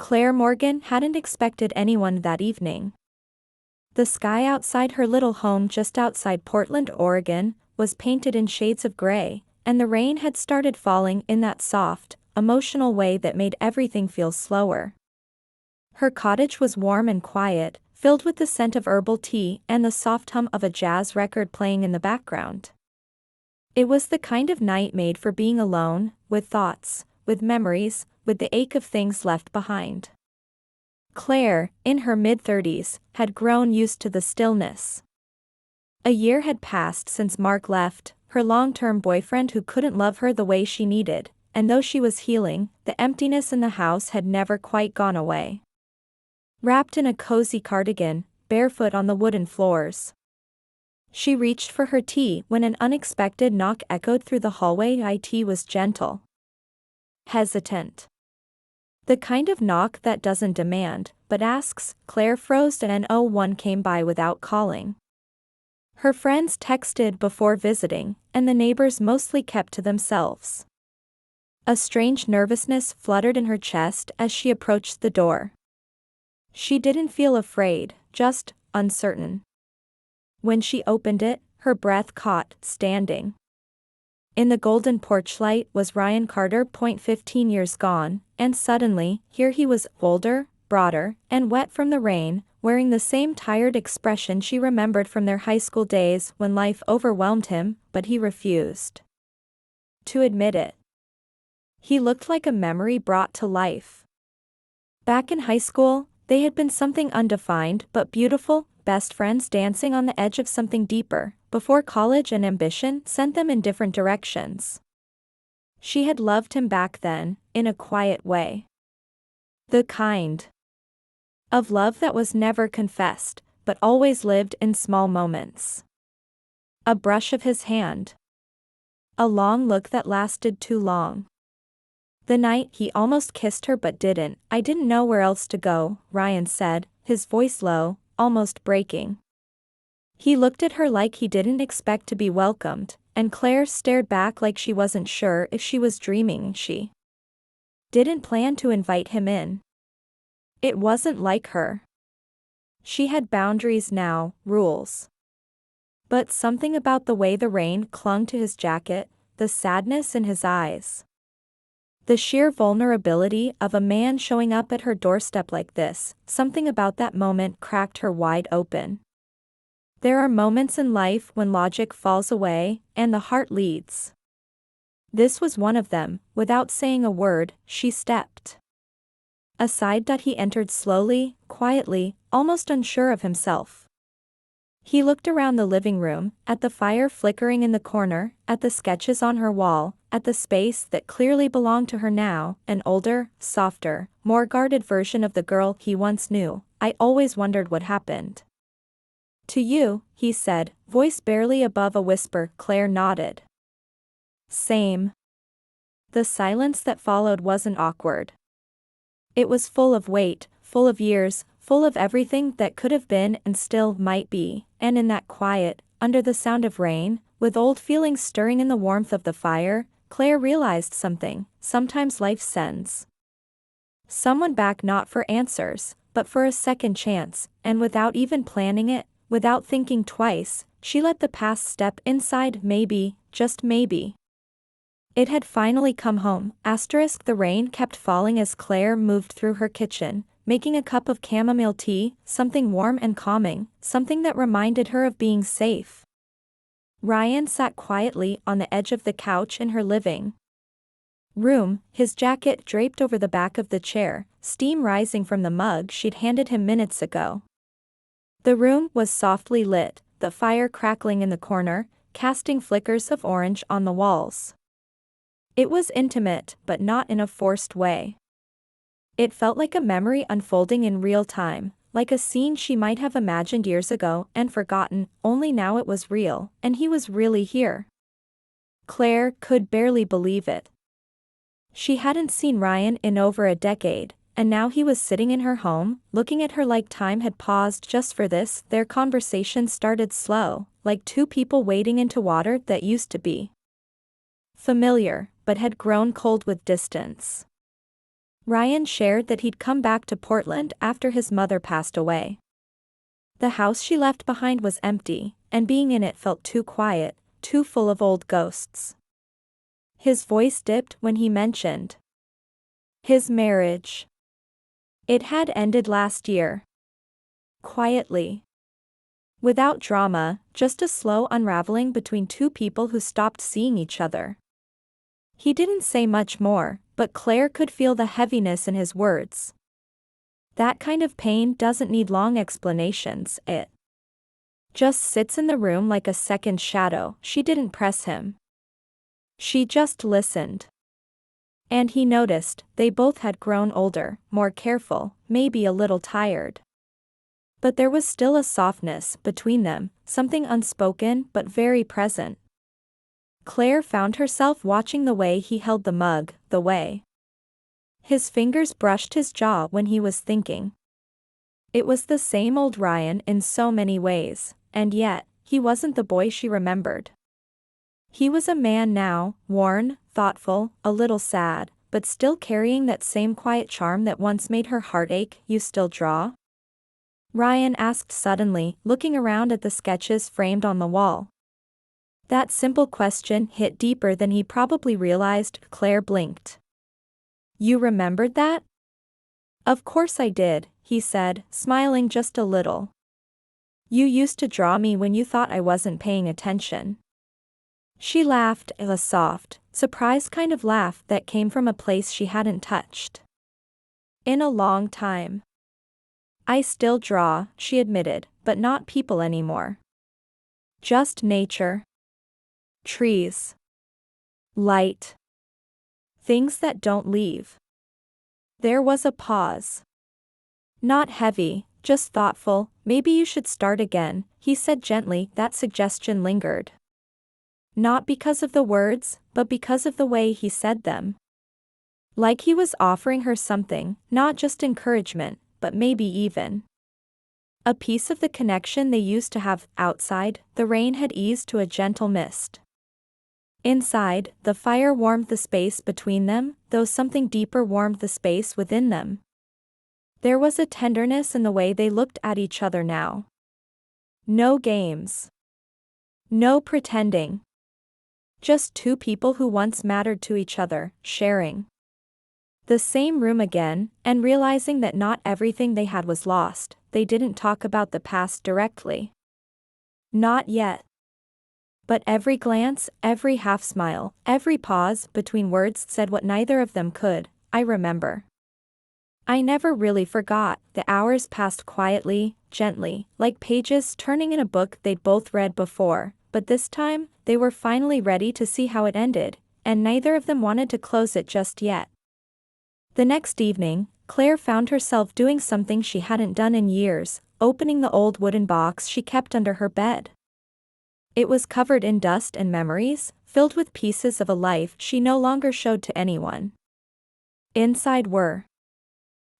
Claire Morgan hadn't expected anyone that evening. The sky outside her little home just outside Portland, Oregon, was painted in shades of gray, and the rain had started falling in that soft, emotional way that made everything feel slower. Her cottage was warm and quiet, filled with the scent of herbal tea and the soft hum of a jazz record playing in the background. It was the kind of night made for being alone, with thoughts, with memories, with the ache of things left behind. Claire, in her mid-30s, had grown used to the stillness. A year had passed since Mark left, her long-term boyfriend who couldn't love her the way she needed, and though she was healing, the emptiness in the house had never quite gone away. Wrapped in a cozy cardigan, barefoot on the wooden floors, she reached for her tea when an unexpected knock echoed through the hallway. It was gentle, hesitant. The kind of knock that doesn't demand, but asks. Claire froze and no one came by without calling. Her friends texted before visiting, and the neighbors mostly kept to themselves. A strange nervousness fluttered in her chest as she approached the door. She didn't feel afraid, just uncertain. When she opened it, her breath caught, standing in the golden porch light was Ryan Carter. 15 years gone, and suddenly, here he was, older, broader, and wet from the rain, wearing the same tired expression she remembered from their high school days when life overwhelmed him, but he refused to admit it. He looked like a memory brought to life. Back in high school, they had been something undefined but beautiful, best friends dancing on the edge of something deeper, before college and ambition sent them in different directions. She had loved him back then, in a quiet way. The kind of love that was never confessed, but always lived in small moments. A brush of his hand. A long look that lasted too long. The night he almost kissed her but didn't. I didn't know where else to go, Ryan said, his voice low, almost breaking. He looked at her like he didn't expect to be welcomed, and Claire stared back like she wasn't sure if she was dreaming. She didn't plan to invite him in. It wasn't like her. She had boundaries now, rules. But something about the way the rain clung to his jacket, the sadness in his eyes, the sheer vulnerability of a man showing up at her doorstep like this, something about that moment cracked her wide open. There are moments in life when logic falls away, and the heart leads. This was one of them. Without saying a word, she stepped aside. He entered slowly, quietly, almost unsure of himself. He looked around the living room, at the fire flickering in the corner, at the sketches on her wall, at the space that clearly belonged to her now, an older, softer, more guarded version of the girl he once knew. I always wondered what happened to you, he said, voice barely above a whisper. Claire nodded. Same. The silence that followed wasn't awkward. It was full of weight, full of years, full of everything that could have been and still might be, and in that quiet, under the sound of rain, with old feelings stirring in the warmth of the fire, Claire realized something. Sometimes life sends someone back not for answers, but for a second chance, and without even planning it, without thinking twice, she let the past step inside. Maybe, just maybe, it had finally come home. The rain kept falling as Claire moved through her kitchen, making a cup of chamomile tea, something warm and calming, something that reminded her of being safe. Ryan sat quietly on the edge of the couch in her living room, his jacket draped over the back of the chair, steam rising from the mug she'd handed him minutes ago. The room was softly lit, the fire crackling in the corner, casting flickers of orange on the walls. It was intimate, but not in a forced way. It felt like a memory unfolding in real time, like a scene she might have imagined years ago and forgotten, only now it was real, and he was really here. Claire could barely believe it. She hadn't seen Ryan in over a decade, and now he was sitting in her home, looking at her like time had paused just for this. Their conversation started slow, like two people wading into water that used to be familiar, but had grown cold with distance. Ryan shared that he'd come back to Portland after his mother passed away. The house she left behind was empty, and being in it felt too quiet, too full of old ghosts. His voice dipped when he mentioned his marriage. It had ended last year. Quietly. Without drama, just a slow unraveling between two people who stopped seeing each other. He didn't say much more, but Claire could feel the heaviness in his words. That kind of pain doesn't need long explanations, it just sits in the room like a second shadow. She didn't press him. She just listened. And he noticed, they both had grown older, more careful, maybe a little tired. But there was still a softness between them, something unspoken but very present. Claire found herself watching the way he held the mug, the way his fingers brushed his jaw when he was thinking. It was the same old Ryan in so many ways, and yet, he wasn't the boy she remembered. He was a man now, worn, thoughtful, a little sad, but still carrying that same quiet charm that once made her heart ache. "You still draw?" Ryan asked suddenly, looking around at the sketches framed on the wall. That simple question hit deeper than he probably realized. Claire blinked. "You remembered that?" "Of course I did," he said, smiling just a little. "You used to draw me when you thought I wasn't paying attention." She laughed, a soft, surprised kind of laugh that came from a place she hadn't touched in a long time. "I still draw," she admitted, "but not people anymore. Just nature. Trees. Light. Things that don't leave." There was a pause. "Not heavy, just thoughtful. Maybe you should start again," he said gently. That suggestion lingered. Not because of the words, but because of the way he said them. Like he was offering her something, not just encouragement, but maybe even a piece of the connection they used to have. Outside, the rain had eased to a gentle mist. Inside, the fire warmed the space between them, though something deeper warmed the space within them. There was a tenderness in the way they looked at each other now. No games. No pretending. Just two people who once mattered to each other, sharing the same room again, and realizing that not everything they had was lost. They didn't talk about the past directly. Not yet. But every glance, every half-smile, every pause between words said what neither of them could. "I remember. I never really forgot." The hours passed quietly, gently, like pages turning in a book they'd both read before, but this time, they were finally ready to see how it ended, and neither of them wanted to close it just yet. The next evening, Claire found herself doing something she hadn't done in years, opening the old wooden box she kept under her bed. It was covered in dust and memories, filled with pieces of a life she no longer showed to anyone. Inside were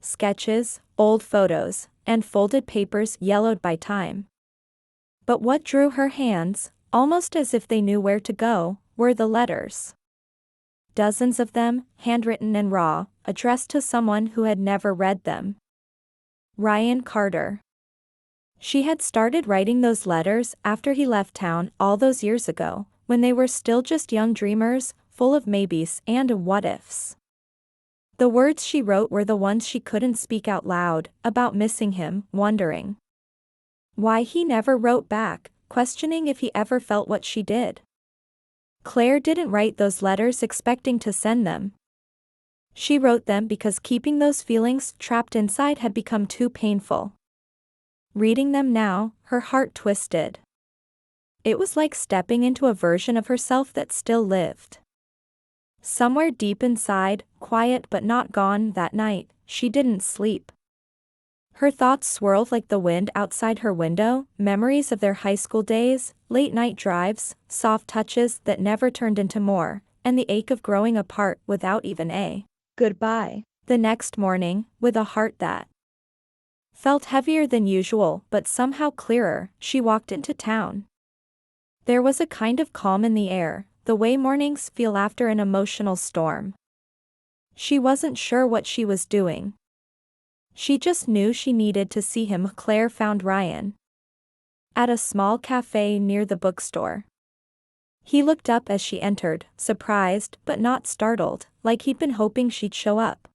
sketches, old photos, and folded papers yellowed by time. But what drew her hands, almost as if they knew where to go, were the letters. Dozens of them, handwritten and raw, addressed to someone who had never read them. Ryan Carter. She had started writing those letters after he left town all those years ago, when they were still just young dreamers, full of maybes and what-ifs. The words she wrote were the ones she couldn't speak out loud, about missing him, wondering why he never wrote back, questioning if he ever felt what she did. Claire didn't write those letters expecting to send them. She wrote them because keeping those feelings trapped inside had become too painful. Reading them now, her heart twisted. It was like stepping into a version of herself that still lived. Somewhere deep inside, quiet but not gone. That night, she didn't sleep. Her thoughts swirled like the wind outside her window, memories of their high school days, late-night drives, soft touches that never turned into more, and the ache of growing apart without even a goodbye. The next morning, with a heart that felt heavier than usual but somehow clearer, she walked into town. There was a kind of calm in the air, the way mornings feel after an emotional storm. She wasn't sure what she was doing. She just knew she needed to see him. Claire found Ryan at a small cafe near the bookstore. He looked up as she entered, surprised but not startled, like he'd been hoping she'd show up.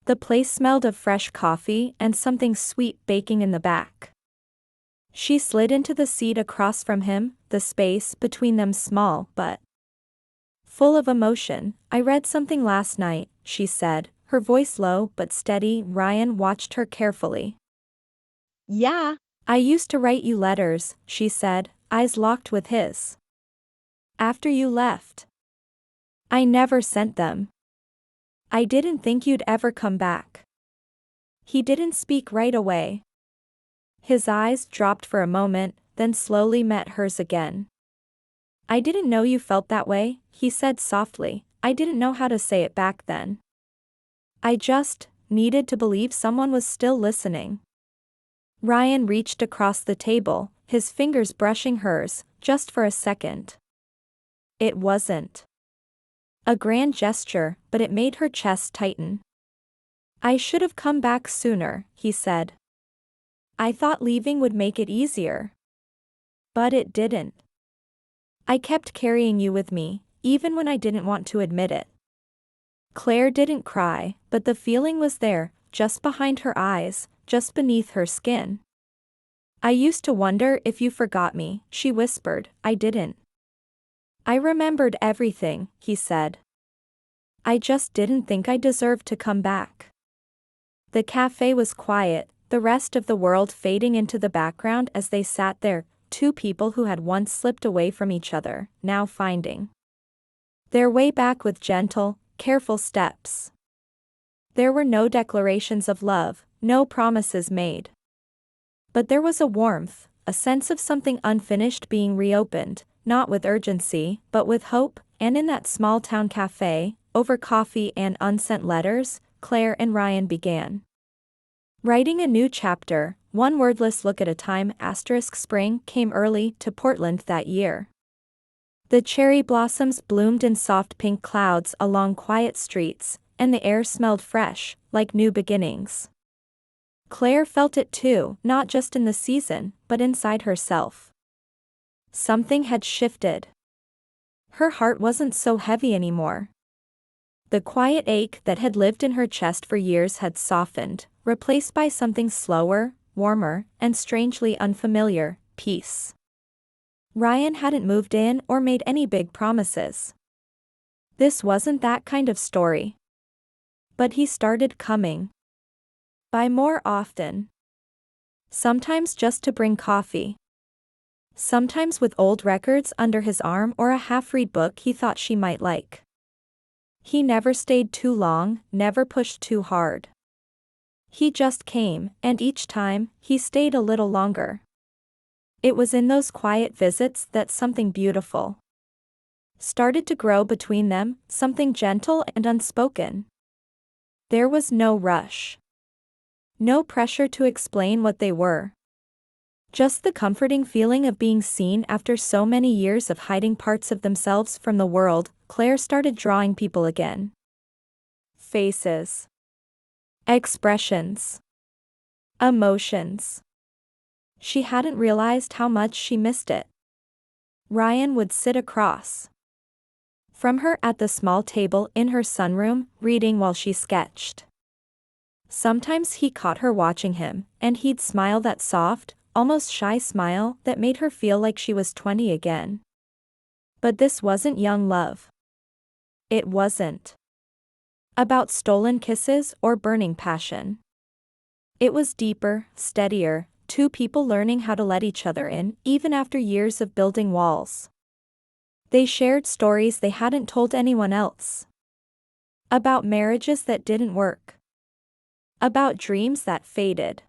The place smelled of fresh coffee and something sweet baking in the back. She slid into the seat across from him, the space between them small but full of emotion. I read something last night, she said, her voice low but steady. Ryan watched her carefully. Yeah. I used to write you letters, she said, eyes locked with his. After you left. I never sent them. I didn't think you'd ever come back. He didn't speak right away. His eyes dropped for a moment, then slowly met hers again. I didn't know you felt that way, he said softly. I didn't know how to say it back then. I just needed to believe someone was still listening. Ryan reached across the table, his fingers brushing hers, just for a second. It wasn't a grand gesture, but it made her chest tighten. I should have come back sooner, he said. I thought leaving would make it easier. But it didn't. I kept carrying you with me, even when I didn't want to admit it. Claire didn't cry, but the feeling was there, just behind her eyes, just beneath her skin. I used to wonder if you forgot me, she whispered. I didn't. I remembered everything, he said. I just didn't think I deserved to come back. The cafe was quiet, the rest of the world fading into the background as they sat there, two people who had once slipped away from each other, now finding their way back with gentle, careful steps. There were no declarations of love, no promises made. But there was a warmth, a sense of something unfinished being reopened, not with urgency, but with hope. And in that small-town cafe, over coffee and unsent letters, Claire and Ryan began writing a new chapter, one wordless look at a time. Spring came early to Portland that year. The cherry blossoms bloomed in soft pink clouds along quiet streets, and the air smelled fresh, like new beginnings. Claire felt it too, not just in the season, but inside herself. Something had shifted. Her heart wasn't so heavy anymore. The quiet ache that had lived in her chest for years had softened, replaced by something slower, warmer, and strangely unfamiliar: peace. Ryan hadn't moved in or made any big promises. This wasn't that kind of story. But he started coming by more often. Sometimes just to bring coffee. Sometimes with old records under his arm or a half-read book he thought she might like. He never stayed too long, never pushed too hard. He just came, and each time, he stayed a little longer. It was in those quiet visits that something beautiful started to grow between them, something gentle and unspoken. There was no rush. No pressure to explain what they were. Just the comforting feeling of being seen after so many years of hiding parts of themselves from the world. Claire started drawing people again. Faces. Expressions. Emotions. She hadn't realized how much she missed it. Ryan would sit across from her at the small table in her sunroom, reading while she sketched. Sometimes he caught her watching him, and he'd smile, that soft, almost shy smile that made her feel like she was 20 again. But this wasn't young love. It wasn't about stolen kisses or burning passion. It was deeper, steadier, two people learning how to let each other in, even after years of building walls. They shared stories they hadn't told anyone else. About marriages that didn't work. About dreams that faded.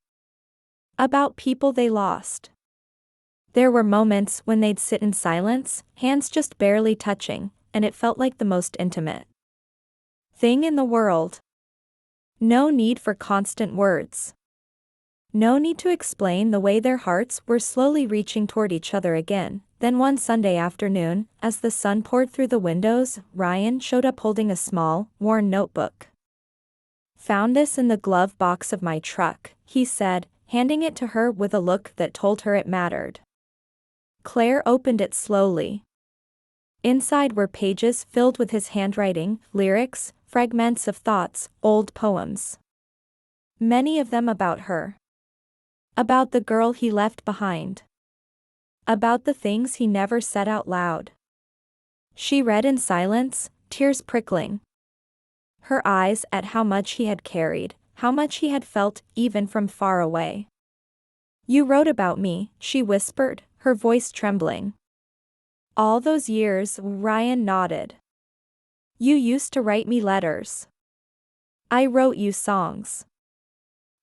About people they lost. There were moments when they'd sit in silence, hands just barely touching, and it felt like the most intimate thing in the world. No need for constant words. No need to explain the way their hearts were slowly reaching toward each other again. Then one Sunday afternoon, as the sun poured through the windows, Ryan showed up holding a small, worn notebook. "Found this in the glove box of my truck," he said, handing it to her with a look that told her it mattered. Claire opened it slowly. Inside were pages filled with his handwriting, lyrics, fragments of thoughts, old poems. Many of them about her. About the girl he left behind. About the things he never said out loud. She read in silence, tears prickling her eyes at how much he had carried, how much he had felt even from far away. "You wrote about me," she whispered, her voice trembling. "All those years," Ryan nodded. "You used to write me letters. I wrote you songs.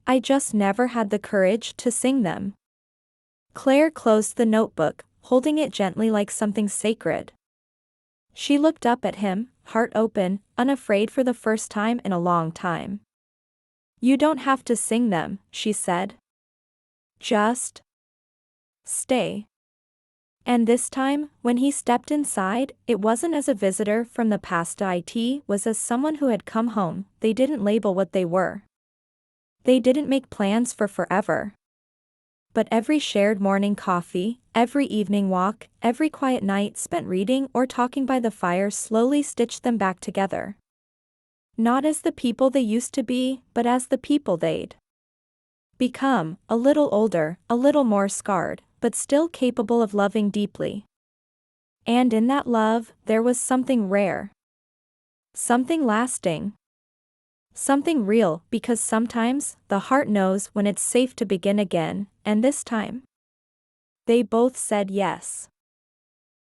I just never had the courage to sing them." Claire closed the notebook, holding it gently like something sacred. She looked up at him, heart open, unafraid for the first time in a long time. "You don't have to sing them," she said. "Just stay." And this time, when he stepped inside, it wasn't as a visitor from the past. It was as someone who had come home. They didn't label what they were. They didn't make plans for forever. But every shared morning coffee, every evening walk, every quiet night spent reading or talking by the fire slowly stitched them back together. Not as the people they used to be, but as the people they'd become, a little older, a little more scarred, but still capable of loving deeply. And in that love, there was something rare. Something lasting. Something real, because sometimes, the heart knows when it's safe to begin again, and this time, they both said yes.